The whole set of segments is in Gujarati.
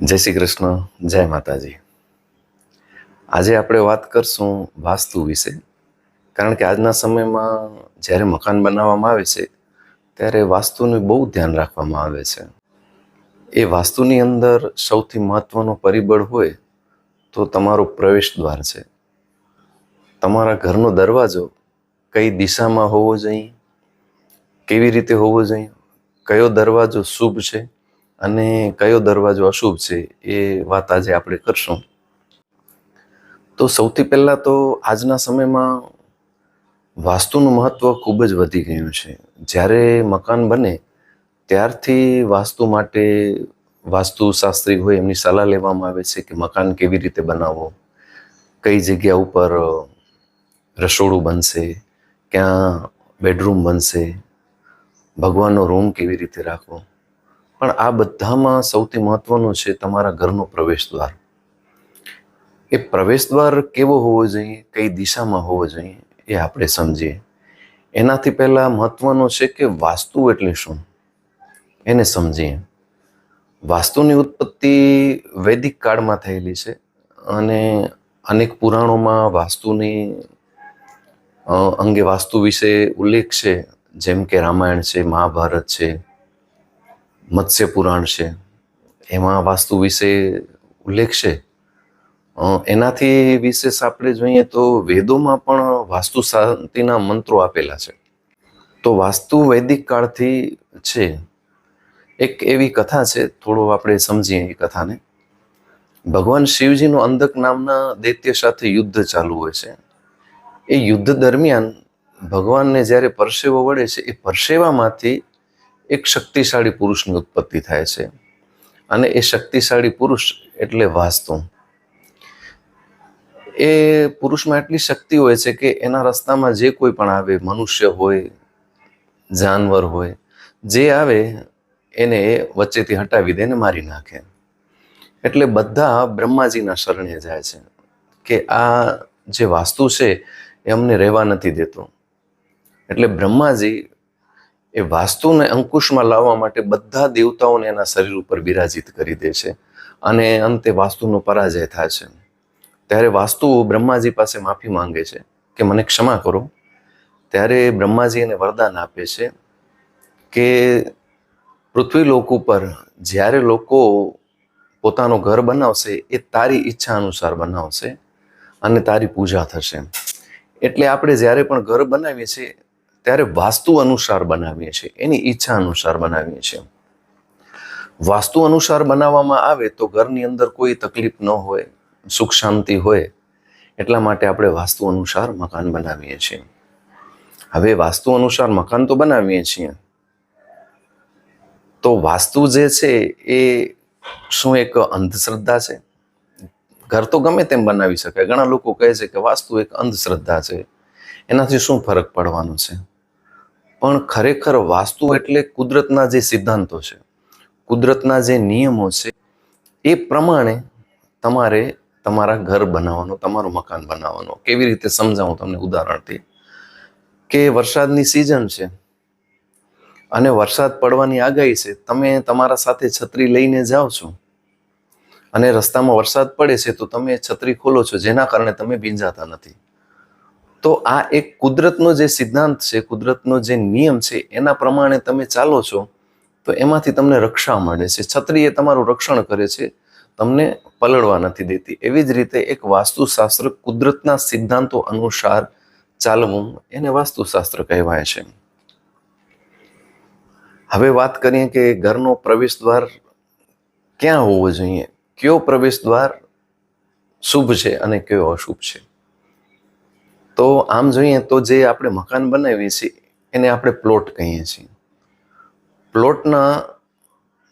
જય શ્રી કૃષ્ણ, જય માતાજી. આજે આપણે વાત કરશું વાસ્તુ વિશે. કારણ કે આજના સમયમાં જ્યારે મકાન બનાવવામાં આવે છે ત્યારે વાસ્તુનું બહુ ધ્યાન રાખવામાં આવે છે. એ વાસ્તુની અંદર સૌથી મહત્વનો પરિબળ હોય તો તમારો પ્રવેશ દ્વાર છે. તમારા ઘરનો દરવાજો કઈ દિશામાં હોવો જોઈએ, કેવી રીતે હોવો જોઈએ, કયો દરવાજો શુભ છે અને કયો દરવાજો અશુભ છે, એ વાત આજે આપણે કરશું. તો સૌથી પહેલાં તો આજના સમયમાં વાસ્તુનું મહત્ત્વ ખૂબ જ વધી ગયું છે. જ્યારે મકાન બને ત્યારથી વાસ્તુ માટે વાસ્તુશાસ્ત્રી હોય એમની સલાહ લેવામાં આવે છે કે મકાન કેવી રીતે બનાવવો, કઈ જગ્યા ઉપર રસોડું બનશે, ક્યાં બેડરૂમ બનશે, ભગવાનનો રૂમ કેવી રીતે રાખવો. પણ આ બધામાં સૌથી મહત્વનું છે તમારા ઘરનો પ્રવેશ દ્વાર. એ પ્રવેશ દ્વાર કેવો હોવો જોઈએ, કઈ દિશામાં હોવો જોઈએ, એ આપણે સમજીએ. એનાથી પહેલાં મહત્વનું છે કે વાસ્તુ એટલે શું, એને સમજીએ. વાસ્તુની ઉત્પત્તિ વૈદિક કાળમાં થયેલી છે અને અનેક પુરાણોમાં વાસ્તુની અંગે વાસ્તુ વિશે ઉલ્લેખ છે. જેમ કે રામાયણ છે, મહાભારત છે, મત્સ્ય પુરાણ છે, એમાં વાસ્તુ વિશે ઉલ્લેખ છે. એનાથી વિશેષ આપણે જોઈએ તો વેદોમાં પણ વાસ્તુ શાંતિના મંત્રો આપેલા છે. તો વાસ્તુ વૈદિક કાળથી છે. એક એવી કથા છે, થોડું આપણે સમજીએ એ કથાને. ભગવાન શિવજીનું અંધક નામના દૈત્ય સાથે યુદ્ધ ચાલુ હોય છે. એ યુદ્ધ દરમિયાન ભગવાનને જ્યારે પરસેવો વળે છે, એ પરસેવામાંથી એક શક્તિશાળી પુરુષની ઉત્પત્તિ થાય છે. અને એ શક્તિશાળી પુરુષ એટલે વાસ્તુ. એ પુરુષમાં એટલી શક્તિ હોય છે કે એના રસ્તામાં જે કોઈ પણ આવે, મનુષ્ય હોય, જાનવર હોય, જે આવે એને વચ્ચેથી હટાવી દે ને મારી નાખે. એટલે બધા બ્રહ્માજીના શરણે જાય છે કે આ જે વાસ્તુ છે એ અમને રહેવા નથી દેતો. એટલે બ્રહ્માજી એ વાસ્તુને અંકુશમાં લાવવા માટે બધા દેવતાઓને એના શરીર ઉપર બિરાજિત કરી દે છે અને અંતે વાસ્તુનો પરાજય થાય છે. ત્યારે વાસ્તુ બ્રહ્માજી પાસે માફી માંગે છે કે મને ક્ષમા કરો. ત્યારે બ્રહ્માજી એને વરદાન આપે છે કે પૃથ્વીલોક ઉપર જ્યારે લોકો પોતાનું ઘર બનાવશે એ તારી ઈચ્છા અનુસાર બનાવશે અને તારી પૂજા થશે. એટલે આપણે જ્યારે પણ ઘર બનાવીએ છીએ ત્યારે વાસ્તુ અનુસાર બનાવીએ છીએ, એની ઈચ્છા અનુસાર બનાવીએ છીએ. વાસ્તુ અનુસાર બનાવવામાં આવે તો ઘરની અંદર કોઈ તકલીફ ન હોય, સુખ શાંતિ હોય. એટલા માટે આપણે વાસ્તુ અનુસાર મકાન બનાવીએ છીએ. હવે વાસ્તુ અનુસાર મકાન તો બનાવીએ છીએ, તો વાસ્તુ જે છે એ શું એક અંધશ્રદ્ધા છે? ઘર તો ગમે તેમ બનાવી શકાય. ઘણા લોકો કહે છે કે વાસ્તુ એક અંધશ્રદ્ધા છે, એનાથી શું ફરક પડવાનો છે? પણ ખરેખર વાસ્તુ એટલે કુદરતના જે સિદ્ધાંતો છે, કુદરતના જે નિયમો છે, એ પ્રમાણે તમારે તમારા ઘર બનાવવાનું, તમારું મકાન બનાવવાનું. કેવી રીતે સમજાવું તમને ઉદાહરણથી? કે વરસાદની સિઝન છે અને વરસાદ પડવાની આગાહી છે. તમે તમારા સાથે છત્રી લઈને જાઓ છો અને રસ્તામાં વરસાદ પડે છે તો તમે છત્રી ખોલો છો, જેના કારણે તમે ભીંજાતા નથી. તો આ એક કુદરતનો જે સિદ્ધાંત છે, કુદરતનો જે નિયમ છે, એના પ્રમાણે તમે ચાલો છો તો એમાંથી તમને રક્ષા મળે છે. છત્રી એ તમારું રક્ષણ કરે છે, તમને પલળવા નથી દેતી. એવી જ રીતે એક વાસ્તુશાસ્ત્ર, કુદરતના સિદ્ધાંતો અનુસાર ચાલવું, એને વાસ્તુશાસ્ત્ર કહેવાય છે. હવે વાત કરીએ કે ઘરનો પ્રવેશ દ્વાર ક્યાં હોવો જોઈએ, કયો પ્રવેશ દ્વાર શુભ છે અને કયો અશુભ છે. તો આમ જોઈએ તો જે આપણે મકાન બનાવીએ છીએ એને આપણે પ્લોટ કહીએ છીએ. પ્લોટના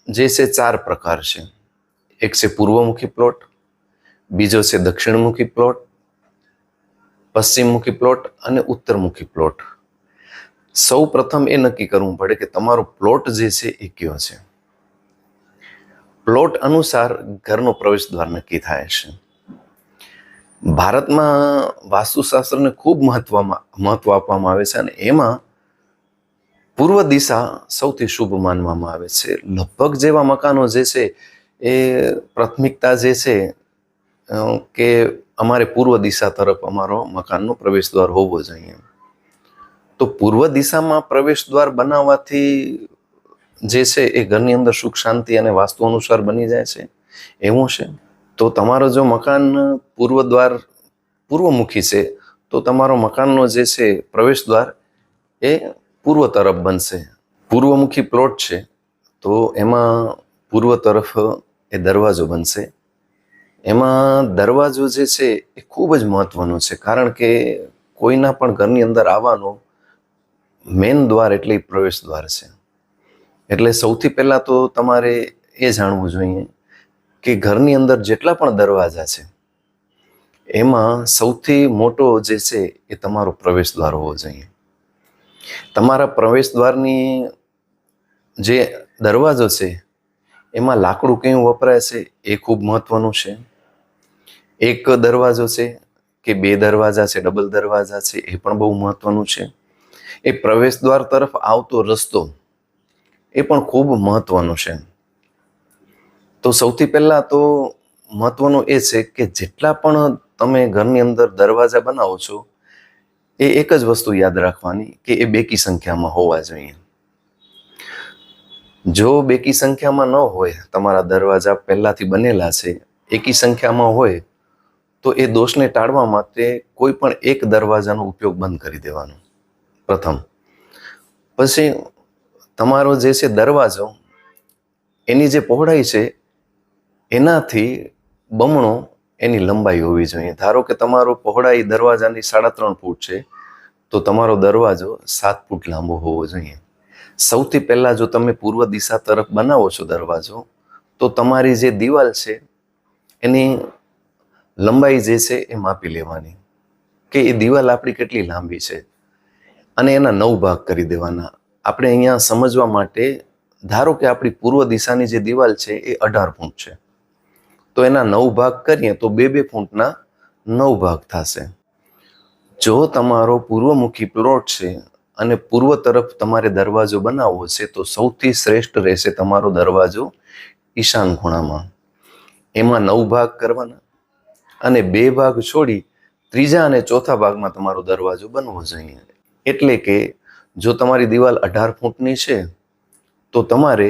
જે છે 4 પ્રકાર છે. એક છે પૂર્વમુખી પ્લોટ, બીજો છે દક્ષિણમુખી પ્લોટ, પશ્ચિમમુખી પ્લોટ અને ઉત્તરમુખી પ્લોટ. સૌ પ્રથમ એ નક્કી કરવું પડે કે તમારો પ્લોટ જે છે એ કયો છે. પ્લોટ અનુસાર ઘરનો પ્રવેશ દ્વાર નક્કી થાય છે. ભારતમાં વાસ્તુશાસ્ત્રને ખૂબ મહત્વ આપવામાં આવે છે અને એમાં પૂર્વ દિશા સૌથી શુભ માનવામાં આવે છે. લગભગ જેવા મકાનો જે છે એ પ્રાથમિકતા જે છે કે અમારે પૂર્વ દિશા તરફ અમારો મકાનનો પ્રવેશ દ્વાર હોવો જોઈએ. તો પૂર્વ દિશામાં પ્રવેશ દ્વાર બનાવવાથી જે છે એ ઘરની અંદર સુખ શાંતિ અને વાસ્તુ અનુસાર બની જાય છે એવું છે. તો તમારો જો મકાન પૂર્વમુખી છે તો તમારો મકાનનો જે છે પ્રવેશ દ્વાર એ પૂર્વ તરફ બનશે. પૂર્વમુખી પ્લોટ છે તો એમાં પૂર્વ તરફ એ દરવાજો બનશે. એમાં દરવાજો જે છે એ ખૂબ જ મહત્વનો છે, કારણ કે કોઈના પણ ઘરની અંદર આવવાનો મેન દ્વાર એટલે પ્રવેશ દ્વાર છે. એટલે સૌથી પહેલા તો તમારે એ જાણવું જોઈએ કે ઘરની અંદર જેટલા પણ દરવાજા છે એમાં સૌથી મોટો જે છે એ તમારો પ્રવેશ દ્વાર હોવો જોઈએ. તમારા પ્રવેશ દ્વારની જે દરવાજો છે એમાં લાકડું કયું વપરાય છે એ ખૂબ મહત્વનું છે. એક દરવાજો છે કે બે દરવાજા છે, ડબલ દરવાજા છે, એ પણ બહુ મહત્વનું છે. એ પ્રવેશ દ્વાર તરફ આવતો રસ્તો એ પણ ખૂબ મહત્વનો છે. તો સૌથી પહેલા તો મહત્વનું એ છે કે જેટલા પણ તમે ઘરની અંદર દરવાજા બનાવો છો એ એક જ વસ્તુ યાદ રાખવાની કે એ બેકી સંખ્યામાં હોવા જોઈએ. જો બેકી સંખ્યામાં ન હોય, તમારા દરવાજા પહેલાથી બનેલા છે, એકી સંખ્યામાં હોય, તો એ દોષને ટાળવા માટે કોઈ પણ એક દરવાજાનો ઉપયોગ બંધ કરી દેવાનો પ્રથમ. પછી તમારો જે છે દરવાજો એની જે પહોળાઈ છે એનાથી બમણો એની લંબાઈ હોવી જોઈએ. ધારો કે તમારો પહોળાઈ દરવાજાની 3.5 ફૂટ છે તો તમારો દરવાજો 7 ફૂટ લાંબો હોવો જોઈએ. સૌથી પહેલા જો તમે પૂર્વ દિશા તરફ બનાવો છો દરવાજો, તો તમારી જે દિવાલ છે એની લંબાઈ જે છે એ માપી લેવાની કે એ દિવાલ આપણી કેટલી લાંબી છે અને એના 9 ભાગ કરી દેવાના. આપણે અહીંયા સમજવા માટે ધારો કે આપણી પૂર્વ દિશાની જે દિવાલ છે એ 18 ફૂટ છે, તો એના 9 ભાગ કરીએ તો 2 ફૂટના 9 ભાગ થશે. જો તમારો પૂર્વમુખી પ્લોટ છે અને પૂર્વ તરફ તમારે દરવાજો બનાવવો છે તો સૌથી શ્રેષ્ઠ રહેશે તમારો દરવાજો ઈશાન ખૂણામાં. એમાં 9 ભાગ કરવાના અને 2 ભાગ છોડી ત્રીજા અને ચોથા ભાગમાં તમારો દરવાજો બનવો જોઈએ. એટલે કે જો તમારી દિવાલ 18 ફૂટની છે તો તમારે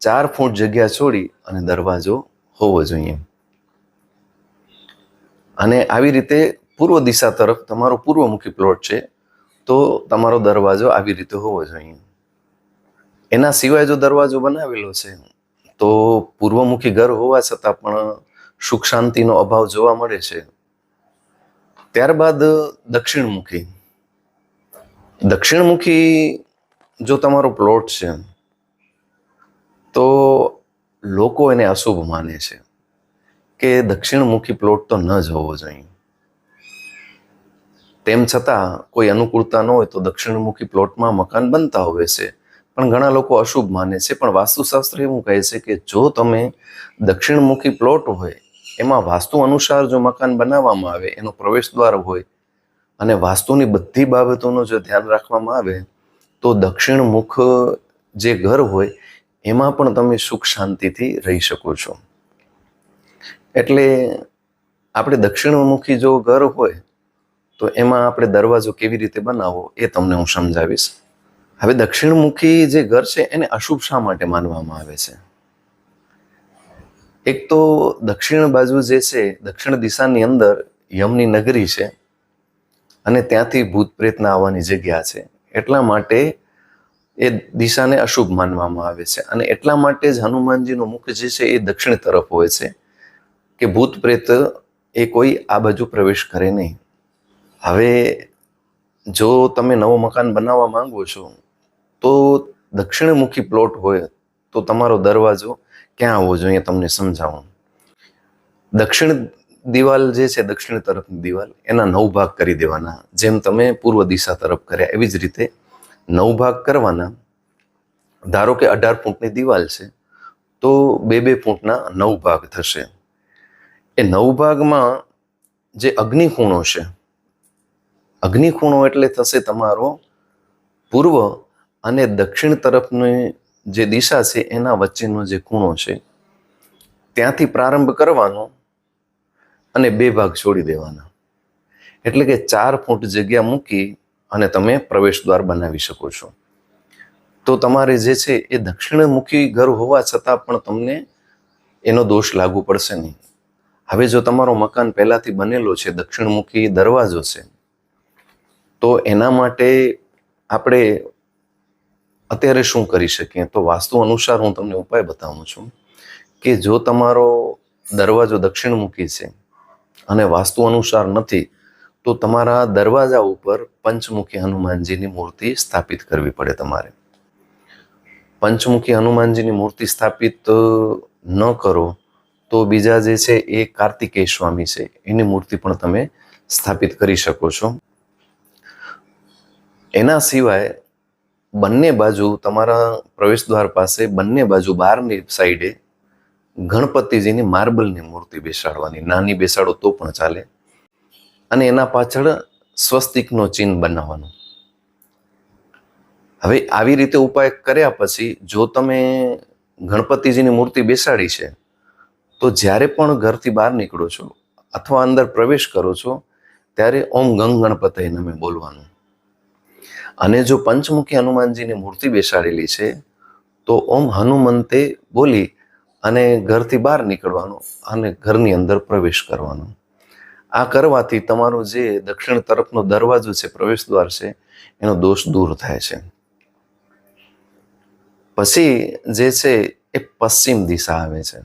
4 ફૂટ જગ્યા છોડી અને દરવાજો હોવો જોઈએ. અને આવી રીતે પૂર્વ દિશા તરફ તમારો પૂર્વમુખી પ્લોટ છે તો તમારો દરવાજો આવી રીતે હોવો જોઈએ. એના સિવાય જો દરવાજો બનાવેલો છે તો પૂર્વમુખી ઘર હોવા છતાં પણ સુખ શાંતિનો અભાવ જોવા મળે છે. ત્યારબાદ દક્ષિણમુખી જો તમારો પ્લોટ છે તો લોકો એને અશુભ માને છે કે દક્ષિણમુખી પ્લોટ તો ન જ હોવો જોઈએ. તેમ છતાં કોઈ અનુકૂળતા ન હોય તો દક્ષિણમુખી પ્લોટમાં મકાન બનતા હોય છે, પણ ઘણા લોકો અશુભ માને છે. પણ વાસ્તુશાસ્ત્ર એવું કહે છે કે જો તમે દક્ષિણમુખી પ્લોટ હોય એમાં વાસ્તુ અનુસાર જો મકાન બનાવવામાં આવે, એનો પ્રવેશ દ્વાર હોય અને વાસ્તુની બધી બાબતોનું જો ધ્યાન રાખવામાં આવે તો દક્ષિણમુખ જે ઘર હોય એમાં પણ તમે સુખ શાંતિથી રહી શકો છો. એટલે આપણે દક્ષિણમુખી જો ઘર હોય તો એમાં આપણે દરવાજો કેવી રીતે બનાવવો એ તમને હું સમજાવીશ. હવે દક્ષિણમુખી જે ઘર છે એને અશુભ શા માટે માનવામાં આવે છે? એક તો દક્ષિણ બાજુ જે છે, દક્ષિણ દિશાની અંદર યમની નગરી છે અને ત્યાંથી ભૂત પ્રેતના આવવાની જગ્યા છે, એટલા માટે એ દિશાને અશુભ માનવામાં આવે છે. અને એટલા માટે જ હનુમાનજીનું મુખ જે છે એ દક્ષિણ તરફ હોય છે કે ભૂત પ્રેત એ કોઈ આ બાજુ પ્રવેશ કરે નહીં. હવે જો તમે નવો મકાન બનાવવા માંગો છો તો દક્ષિણમુખી પ્લોટ હોય તો તમારો દરવાજો ક્યાં આવવો જોઈએ તમને સમજાવું. દક્ષિણ દિવાલ જે છે, દક્ષિણ તરફની દિવાલ, એના 9 ભાગ કરી દેવાના. જેમ તમે પૂર્વ દિશા તરફ કર્યા એવી જ રીતે 9 ભાગ કરવાના. ધારો કે 18 ફૂટની દિવાલ છે તો 2 ફૂટના 9 ભાગ થશે. એ 9 ભાગમાં જે અગ્નિખૂણો છે, અગ્નિખૂણો એટલે થશે તમારો પૂર્વ અને દક્ષિણ તરફની જે દિશા છે એના વચ્ચેનો જે ખૂણો છે ત્યાંથી પ્રારંભ કરવાનો અને 2 ભાગ છોડી દેવાના. એટલે કે 4 ફૂટ જગ્યા મૂકી અને તમે પ્રવેશ દ્વાર બનાવી શકો છો. તો તમારે જે છે એ દક્ષિણમુખી ઘર હોવા છતાં પણ તમને એનો દોષ લાગુ પડશે નહીં. હવે જો તમારો મકાન પહેલાથી બનેલો છે, દક્ષિણમુખી દરવાજો છે, તો એના માટે આપણે અત્યારે શું કરી શકીએ? તો વાસ્તુ અનુસાર હું તમને ઉપાય બતાવું છું કે જો તમારો દરવાજો દક્ષિણમુખી છે અને વાસ્તુ અનુસાર નથી, તો તમારા દરવાજા ઉપર પંચમુખી હનુમાનજીની મૂર્તિ સ્થાપિત કરવી પડે તમારે. પંચમુખી હનુમાનજીની મૂર્તિ સ્થાપિત ન કરો તો બીજા જે છે એ કાર્તિકેય સ્વામી છે, એની મૂર્તિ પણ તમે સ્થાપિત કરી શકો છો. એના સિવાય બંને બાજુ તમારા પ્રવેશ દ્વાર પાસે બંને બાજુ બહારની સાઈડે ગણપતિજીની માર્બલની મૂર્તિ બેસાડવાની. નાની બેસાડો તો પણ ચાલે. અને એના પાછળ સ્વસ્તિકનો ચિહ્ન બનાવવાનો. હવે આવી રીતે ઉપાય કર્યા પછી જો તમે ગણપતિજીની મૂર્તિ બેસાડી છે, તો જ્યારે પણ ઘરથી બહાર નીકળો છો અથવા અંદર પ્રવેશ કરો છો ત્યારે ઓમ ગંગ ગણપતય નમે બોલવાનું. અને જો પંચમુખી હનુમાનજીની મૂર્તિ બેસાડેલી છે તો ઓમ હનુમંતે બોલી અને ઘરથી બહાર નીકળવાનું અને ઘરની અંદર પ્રવેશ કરવાનો. આ કરવાથી તમારો જે દક્ષિણ તરફનો દરવાજો છે, પ્રવેશ દ્વાર છે, એનો દોષ દૂર થાય છે. પછી જે છે એ પશ્ચિમ દિશા આવે છે.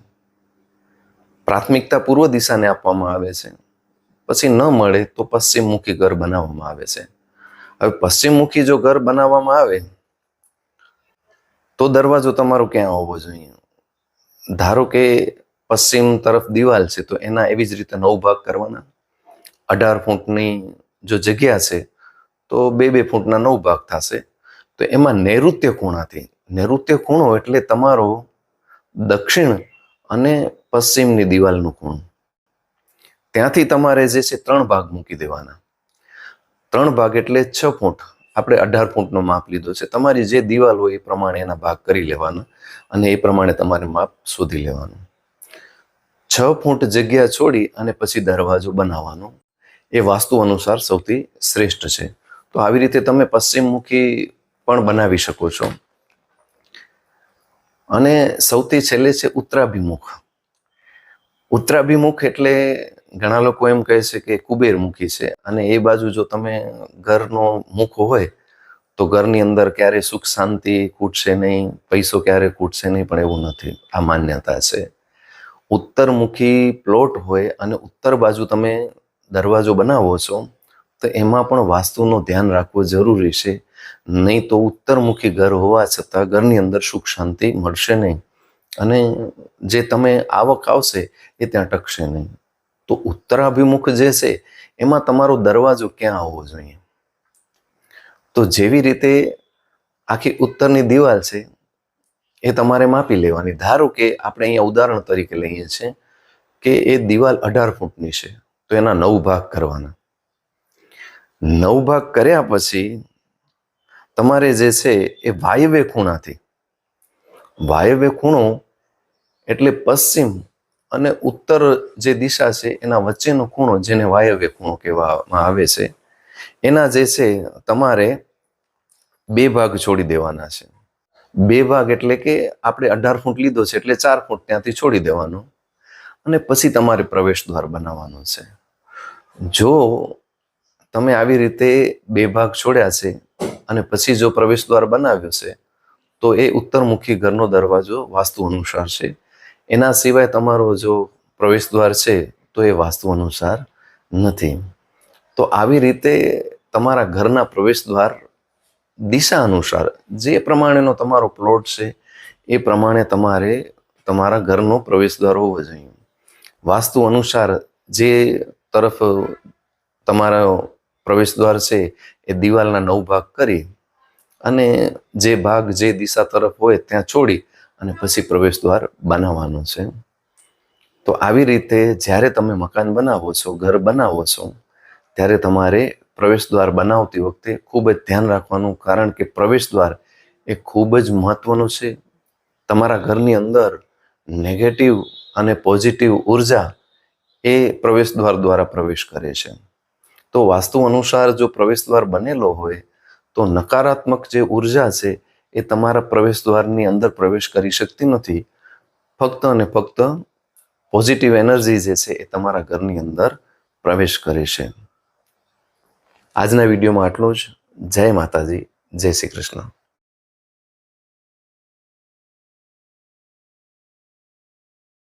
પ્રાથમિકતા પૂર્વ દિશાને આપવામાં આવે છે. પછી ન મળે તો પશ્ચિમમુખી ઘર બનાવવામાં આવે છે. હવે પશ્ચિમમુખી જો ઘર બનાવવામાં આવે તો દરવાજો તમારો ક્યાં હોવો જોઈએ? ધારો કે પશ્ચિમ તરફ દિવાલ છે, તો એના એવી જ રીતે 9 ભાગ કરવાના. 18 ફૂટની જો જગ્યા છે તો 2-2 ફૂટના 9 ભાગ થશે. તો એમાં નૈઋત્ય ખૂણાથી, નૈઋત્ય ખૂણો એટલે તમારો દક્ષિણ અને પશ્ચિમની દિવાલનું ખૂણું, ત્યાંથી તમારે જે છે 3 ભાગ મૂકી દેવાના. 3 ભાગ એટલે 6 ફૂટ. આપણે 18 ફૂટનો માપ લીધો છે. તમારી જે દિવાલ હોય એ પ્રમાણે એના ભાગ કરી લેવાના અને એ પ્રમાણે તમારે માપ શોધી લેવાનું. 6 ફૂટ જગ્યા છોડી અને પછી દરવાજો બનાવવાનો. એ વાસ્તુ અનુસાર સૌથી શ્રેષ્ઠ છે. તો આવી રીતે તમે પશ્ચિમમુખી પણ બનાવી શકો છો. અને સૌથી છેલ્લે છે ઉત્તરાભિમુખ. ઉત્તરાભિમુખ એટલે ઘણા લોકો એમ કહે છે કે કુબેરમુખી છે, અને એ બાજુ જો તમે ઘરનો મુખ હોય તો ઘરની અંદર ક્યારે સુખ શાંતિ ખૂટશે નહીં, પૈસો ક્યારે ખૂટશે નહીં, પણ એવું નથી. આ માન્યતા છે. ઉત્તરમુખી પ્લોટ હોય અને ઉત્તર બાજુ તમે દરવાજો બનાવો છો તો એમાં પણ વાસ્તુનું ધ્યાન રાખવું જરૂરી છે. નહીં તો ઉત્તરમુખી ઘર હોવા છતાં ઘરની અંદર સુખ શાંતિ મળશે નહીં અને જે તમે આવક આવશે એ ત્યાં ટકશે નહીં. તો ઉત્તરાભિમુખ જે છે એમાં તમારો દરવાજો ક્યાં આવવો જોઈએ? તો જેવી રીતે આખી ઉત્તરની દિવાલ છે એ તમારે માપી લેવાની. ધારો કે આપણે અહીંયા ઉદાહરણ તરીકે લઈએ છીએ કે એ દિવાલ 18 ફૂટની છે, તો એના 9 ભાગ કરવાના. 9 ભાગ કર્યા પછી તમારે જે છે એ વાયવ્ય ખૂણાથી, વાયવ્ય ખૂણો એટલે પશ્ચિમ અને ઉત્તર જે દિશા છે એના વચ્ચેનો ખૂણો, જેને વાયવ્ય ખૂણો કહેવામાં આવે છે, એના જે છે તમારે 2 ભાગ છોડી દેવાના છે. 2 ભાગ એટલે કે આપણે 18 ફૂટ લીધો છે એટલે 4 ફૂટ ત્યાંથી છોડી દેવાનું અને પછી તમારે પ્રવેશ દ્વાર બનાવવાનું છે. જો તમે આવી રીતે 2 ભાગ છોડ્યા છે અને પછી જો પ્રવેશ દ્વાર બનાવ્યો છે તો એ ઉત્તરમુખી ઘરનો દરવાજો વાસ્તુ અનુસાર છે. એના સિવાય તમારો જો પ્રવેશ દ્વાર છે તો એ વાસ્તુ અનુસાર નથી. તો આવી રીતે તમારા ઘરના પ્રવેશ દ્વાર દિશા અનુસાર જે પ્રમાણેનો તમારો પ્લોટ છે એ પ્રમાણે તમારે તમારા ઘરનો પ્રવેશ દ્વાર હોવો જોઈએ. વાસ્તુ અનુસાર જે તરફ તમારો પ્રવેશ દ્વાર છે એ દિવાલના 9 ભાગ કરી અને જે ભાગ જે દિશા તરફ હોય ત્યાં છોડી અને પછી પ્રવેશ દ્વાર બનાવવાનો છે. તો આવી રીતે જ્યારે તમે મકાન બનાવો છો, ઘર બનાવો છો, ત્યારે તમારે પ્રવેશ દ્વાર બનાવતી વખતે ખૂબ જ ધ્યાન રાખવાનું, કારણ કે પ્રવેશ દ્વાર એ ખૂબ જ મહત્વનું છે. તમારા ઘરની અંદર નેગેટિવ અને પોઝિટિવ ઉર્જા એ પ્રવેશ દ્વાર દ્વારા પ્રવેશ કરે છે. તો વાસ્તુ અનુસાર જો પ્રવેશ દ્વાર બનેલો હોય તો નકારાત્મક જે ઉર્જા છે એ તમારા પ્રવેશ દ્વારની અંદર પ્રવેશ કરી શકતી નથી. ફક્ત અને ફક્ત પોઝિટિવ એનર્જી જે છે એ તમારા ઘરની અંદર પ્રવેશ કરે છે. આજના વિડીયોમાં આટલું જ. જય માતાજી, જય શ્રી કૃષ્ણ.